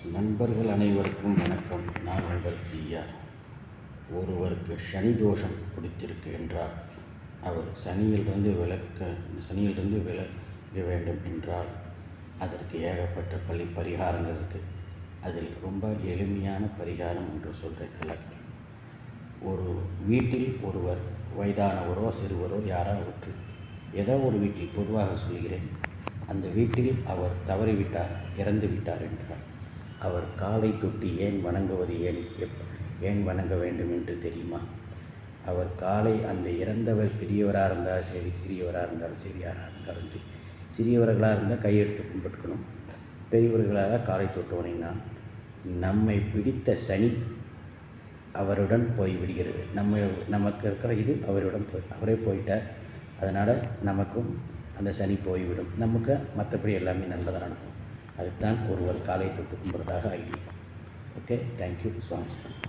நண்பர்கள் அனைவருக்கும் வணக்கம். நான் உங்கள் சிஆர். ஒருவருக்கு சனி தோஷம் பிடித்திருக்கு என்றால், அவர் சனியிலிருந்து விலக வேண்டும் என்றால் அதற்கு ஏகப்பட்ட பரிகாரங்கள் இருக்குது. அதில் ரொம்ப எளிமையான பரிகாரம் ஒன்று சொல்கிறேன். எல்லாருக்கும் ஒரு வீட்டில் ஒருவர் வயதானவரோ சிறுவரோ யாராவது ஏதோ ஒரு வீட்டில் பொதுவாக சொல்கிறேன், அந்த வீட்டில் அவர் தவறிவிட்டார், இறந்து விட்டார் என்றார், அவர் காலை தொட்டு ஏன் வணங்க வேண்டும் என்று தெரியுமா? அவர் காலை அந்த இறந்தவர் பெரியவராக இருந்தால் சரி, சிறியவராக இருந்தாலும் சரி, யாராக இருந்தாலும் சரி, சிறியவர்களாக இருந்தால் கையெடுத்து கும்பிட்டுக்கணும், பெரியவர்களாக காலை தொட்டு வணங்கினால் நம்மை பிடித்த சனி அவருடன் போய்விடுகிறது. நமக்கு இருக்கிற இது அவரே போயிட்டார். அதனால் நமக்கும் அந்த சனி போய்விடும். நமக்கு மற்றபடி எல்லாமே நல்லதாக நடக்கும். அதுதான் ஒருவர் காலை தொட்டு கும்பிட்றதாக ஐதீகம். ஓகே, தேங்க்யூ, சுவாமி.